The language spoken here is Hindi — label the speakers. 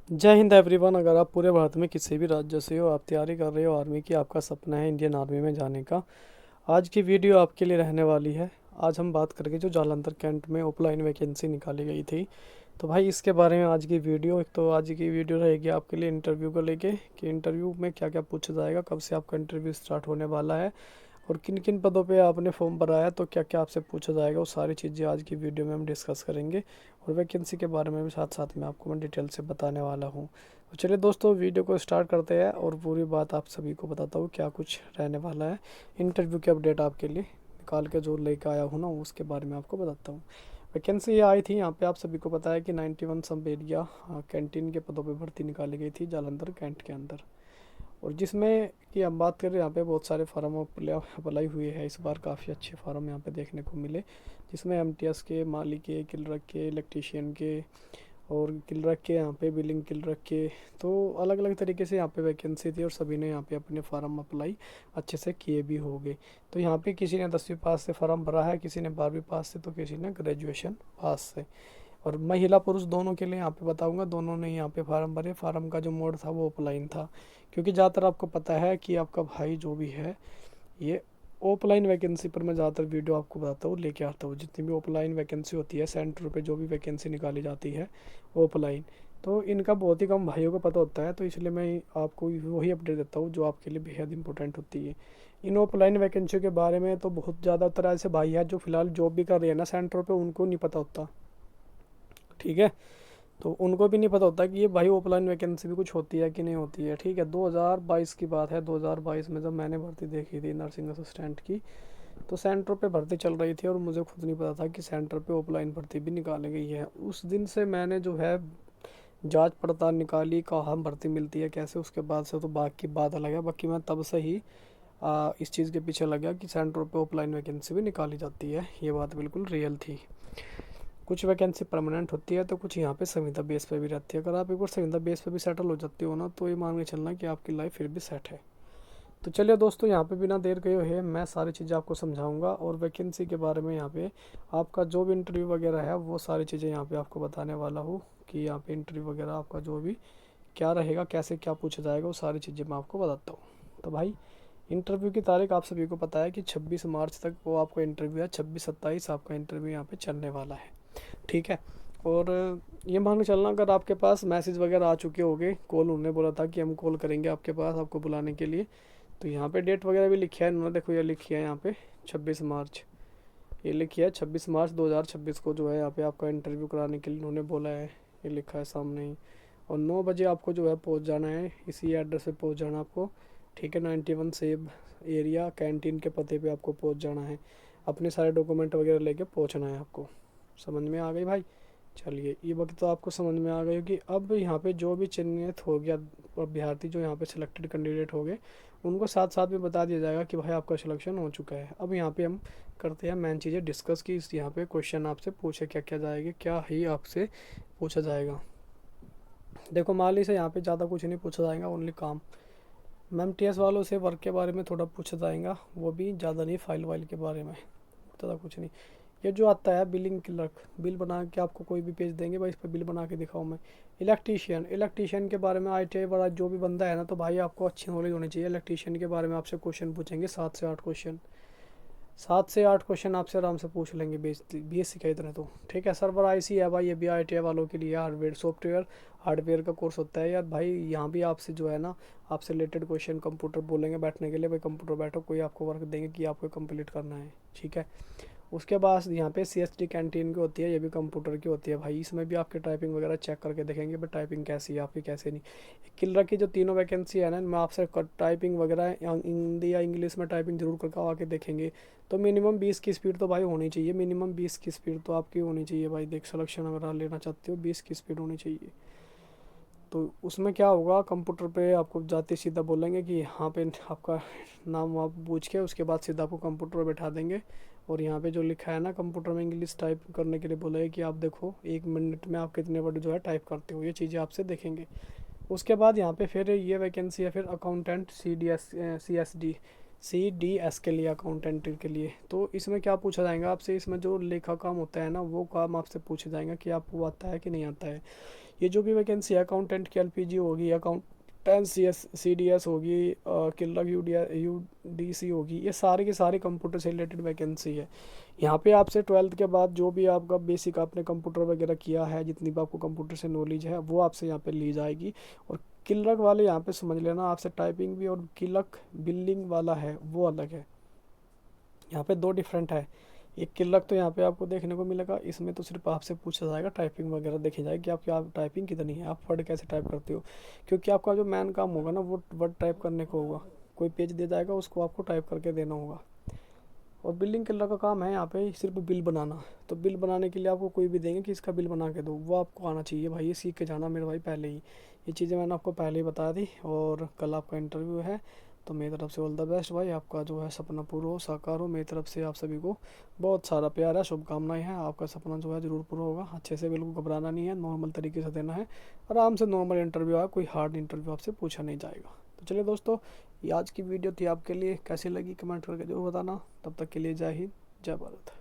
Speaker 1: जय हिंद एवरीवन। अगर आप पूरे भारत में किसी भी राज्य से हो, आप तैयारी कर रहे हो आर्मी की, आपका सपना है इंडियन आर्मी में जाने का, आज की वीडियो आपके लिए रहने वाली है। आज हम बात करेंगे जो जालंधर कैंट में ऑफलाइन वैकेंसी निकाली गई थी। तो भाई इसके बारे में आज की वीडियो। एक तो आज की वीडियो रहेगी आपके लिए इंटरव्यू को लेके कि इंटरव्यू में क्या क्या पूछा जाएगा, कब से आपका इंटरव्यू स्टार्ट होने वाला है और किन किन पदों पे आपने फॉर्म भरा है, तो क्या क्या आपसे पूछा जाएगा, वो सारी चीज़ें आज की वीडियो में हम डिस्कस करेंगे। और वैकेंसी के बारे में भी साथ साथ में आपको मैं डिटेल से बताने वाला हूँ। तो चलिए दोस्तों, वीडियो को स्टार्ट करते हैं और पूरी बात आप सभी को बताता हूँ क्या कुछ रहने वाला है। इंटरव्यू की अपडेट आपके लिए निकाल के जो लेके आया हूँ ना, उसके बारे में आपको बताता हूँ। वैकेंसी ये आई थी यहाँ पे, आप सभी को पता है कि 91 सब एरिया कैंटीन के पदों पे भर्ती निकाली गई थी जालंधर कैंट के अंदर। और जिसमें कि हम बात करें, यहाँ पे बहुत सारे फार्म अप्लाई हुए हैं इस बार, काफ़ी अच्छे फार्म यहाँ पे देखने को मिले, जिसमें एमटीएस के, माली के, किलरक के, इलेक्ट्रीशियन के और किलरक के, यहाँ पे बिलिंग किलरक के। तो अलग अलग तरीके से यहाँ पे वैकेंसी थी और सभी ने यहाँ पे अपने फार्म अप्लाई अच्छे से किए भी हो गए। तो यहाँ पे किसी ने 10वीं पास से फार्म भरा है, किसी ने 12वीं पास से, तो किसी ने ग्रेजुएशन पास से। और महिला पुरुष दोनों के लिए यहाँ पे बताऊंगा, दोनों ने यहाँ पे फार्म भरे। फार्म का जो मोड था वो ऑफलाइन था, क्योंकि ज़्यादातर आपको पता है कि आपका भाई जो भी है ये ऑफलाइन वैकेंसी पर मैं ज़्यादातर वीडियो आपको बताता हूँ, लेके आता हूँ। जितनी भी ऑफलाइन वैकेंसी होती है, सेंटर पे जो भी वैकेंसी निकाली जाती है ऑफलाइन, तो इनका बहुत ही कम भाइयों को पता होता है। तो इसलिए मैं आपको वही अपडेट देता हूँ जो आपके लिए बेहद इंपॉर्टेंट होती है। इन ऑफलाइन वैकेंसी के बारे में तो बहुत ज़्यादातर ऐसे भाई हैं जो फिलहाल जॉब भी कर रहे हैं ना सेंटर पे, उनको नहीं पता होता। ठीक है, तो उनको भी नहीं पता होता कि ये भाई ऑफलाइन वैकेंसी भी कुछ होती है कि नहीं होती है। ठीक है, 2022 की बात है। 2022 में जब मैंने भर्ती देखी थी नर्सिंग असिस्टेंट की, तो सेंटर पे भर्ती चल रही थी और मुझे खुद नहीं पता था कि सेंटर पे ऑफलाइन भर्ती भी निकाली गई है। उस दिन से मैंने जो है जांच पड़ताल निकाली, कहाँ भर्ती मिलती है कैसे, उसके बाद से तो बाकी बात अलग है। बाकी मैं तब से ही इस चीज़ के पीछे लग गया कि सेंटर पे ऑफलाइन वैकेंसी भी निकाली जाती है। ये बात बिल्कुल रियल थी। कुछ वैकेंसी परमानेंट होती है तो कुछ यहाँ पे संविदा बेस पे भी रहती है। अगर आप एक बार संविदा बेस पे भी सेटल हो जाते हो ना, तो ये मान के चलना कि आपकी लाइफ फिर भी सेट है। तो चलिए दोस्तों, यहाँ पे बिना देर गए हुए मैं सारी चीज़ें आपको समझाऊंगा और वैकेंसी के बारे में यहाँ पे आपका जो भी इंटरव्यू वगैरह है वो सारी चीज़ें यहाँ पे आपको बताने वाला हूँ कि यहाँ पे इंटरव्यू वगैरह आपका जो भी क्या रहेगा, कैसे क्या पूछा जाएगा, वो सारी चीज़ें मैं आपको बताता हूँ। तो भाई इंटरव्यू की तारीख आप सभी को पता है कि 26 मार्च तक वो आपका इंटरव्यू है। 26-27 आपका इंटरव्यू यहाँ पे चलने वाला है। ठीक है, और ये मान के चलना, अगर आपके पास मैसेज वगैरह आ चुके होंगे, कॉल उन्होंने बोला था कि हम कॉल करेंगे आपके पास आपको बुलाने के लिए। तो यहाँ पे डेट वगैरह भी लिखी है इन्होंने, देखो ये लिखी है यहाँ पे 26 मार्च। ये लिखी है 26 मार्च 2026 को जो है यहाँ पे आपका इंटरव्यू कराने के लिए उन्होंने बोला है। ये लिखा है सामने ही। और 9 बजे आपको जो है पहुँच जाना है, इसी एड्रेस पे पहुँच जाना आपको। ठीक है, 91 सेब एरिया कैंटीन के पते पे आपको पहुँच जाना है। अपने सारे डॉक्यूमेंट वगैरह लेके पहुँचना है आपको। समझ में आ गई भाई? चलिए, ये वक्त तो आपको समझ में आ गई होगी। अब यहाँ पे जो भी चयनित हो गया अभ्यर्थी, जो यहाँ पे सिलेक्टेड कैंडिडेट हो गए, उनको साथ साथ में बता दिया जाएगा कि भाई आपका सिलेक्शन हो चुका है। अब यहाँ पे हम करते हैं मेन चीज़ें डिस्कस की। इस यहाँ पे क्वेश्चन आपसे पूछे क्या क्या जाएगा, क्या ही आपसे पूछा जाएगा। देखो माली से यहाँ पे ज़्यादा कुछ नहीं पूछा जाएगा, ओनली काम। मैम टीएस वालों से वर्क के बारे में थोड़ा पूछा जाएगा, वो भी ज़्यादा नहीं, फाइल वाइल के बारे में, ज़्यादा कुछ नहीं। ये जो आता है बिलिंग क्लर्क, बिल बना के आपको कोई भी पेज देंगे, भाई इस पर बिल बना के दिखाऊँ मैं। इलेक्ट्रीशियन, इलेक्ट्रीशियन के बारे में ITI वाला जो भी बंदा है ना, तो भाई आपको अच्छी नॉलेज होनी चाहिए। इलेक्ट्रीशियन के बारे में आपसे क्वेश्चन पूछेंगे 7 से 8 क्वेश्चन। 7 से 8 क्वेश्चन आपसे आराम से पूछ लेंगे BSc का इतने तो। ठीक है, सर्वर IC है भाई, ये भी ITI वालों के लिए हार्डवेयर सॉफ्टवेयर हार्डवेयर का कोर्स होता है यार भाई। यहाँ भी आपसे जो है ना, आपसे रिलेटेड क्वेश्चन कंप्यूटर बोलेंगे बैठने के लिए, भाई कंप्यूटर बैठो, कोई आपको वर्क देंगे कि आपको कंप्लीट करना है। ठीक है, उसके बाद यहाँ पे CST कैंटीन की होती है, ये भी कंप्यूटर की होती है भाई। इसमें भी आपके टाइपिंग वगैरह चेक करके देखेंगे भाई टाइपिंग कैसी है आपकी, कैसे नहीं। किलर की जो तीनों वैकेंसी है ना, इनमें आपसे टाइपिंग वगैरह हिंदी या इंग्लिश में टाइपिंग जरूर करके आके देखेंगे। तो मिनिमम 20 की स्पीड तो भाई होनी चाहिए, मिनिमम 20 की स्पीड तो आपकी होनी चाहिए भाई। देख, सिलेक्शन अगर आप लेना चाहते हो 20 की स्पीड होनी चाहिए। तो उसमें क्या होगा, कंप्यूटर पे आपको जाते सीधा बोलेंगे कि यहाँ पे आपका नाम आप पूछ के, उसके बाद सीधा आपको कंप्यूटर पर बैठा देंगे। और यहाँ पे जो लिखा है ना, कंप्यूटर में इंग्लिश टाइप करने के लिए बोला है कि आप देखो 1 मिनट में आप कितने वर्ड जो है टाइप करते हो, ये चीज़ें आपसे देखेंगे। उसके बाद यहाँ पे फिर ये वैकेंसी है फिर अकाउंटेंट CDS के लिए, अकाउंटेंट के लिए। तो इसमें क्या पूछा जाएगा आपसे, इसमें जो लेखा काम होता है ना, वो काम आपसे पूछा जाएगा कि आपको आता है कि नहीं आता है। ये जो भी वैकेंसी है अकाउंटेंट की एलपीजी होगी, अकाउंटेंट सीडीएस होगी, क्लर्क यूडीसी होगी, ये सारे के सारे कंप्यूटर से रिलेटेड वैकेंसी है। यहाँ पे आपसे 12th के बाद जो भी आपका बेसिक आपने कंप्यूटर वगैरह किया है, जितनी भी आपको कंप्यूटर से नॉलेज है वो आपसे यहाँ पे ली जाएगी। और क्लर्क वाले यहाँ पे समझ लेना आपसे टाइपिंग भी, और क्लर्क बिल्डिंग वाला है वो अलग है। यहाँ पे दो डिफरेंट है। एक क्लर्क तो यहाँ पे आपको देखने को मिलेगा, इसमें तो सिर्फ आपसे पूछा जाएगा, टाइपिंग वगैरह देखी जाएगी कि आपकी आप टाइपिंग कितनी है, आप वर्ड कैसे टाइप करते हो, क्योंकि आपका जो मेन काम होगा ना वो वर्ड टाइप करने को होगा। कोई पेज दे जाएगा उसको आपको टाइप करके देना होगा। और बिलिंग क्लर्क का काम है यहाँ पे सिर्फ बिल बनाना। तो बिल बनाने के लिए आपको कोई भी देंगे कि इसका बिल बना के दो, वो आपको आना चाहिए भाई, ये सीख के जाना मेरे भाई पहले ही। ये चीज़ें मैंने आपको पहले ही बता दी। और कल आपका इंटरव्यू है, तो मेरी तरफ से ऑल द बेस्ट भाई, आपका जो है सपना पूरा हो, साकार हो। मेरी तरफ से आप सभी को बहुत सारा प्यार है, शुभकामनाएं हैं। आपका सपना जो है ज़रूर पूरा होगा। अच्छे से, बिल्कुल घबराना नहीं है, नॉर्मल तरीके से देना है, आराम से नॉर्मल इंटरव्यू है, कोई हार्ड इंटरव्यू आपसे पूछा नहीं जाएगा। तो चलिए दोस्तों, ये आज की वीडियो थी आपके लिए, कैसी लगी कमेंट करके जरूर बताना। तब तक के लिए जय हिंद, जय भारत।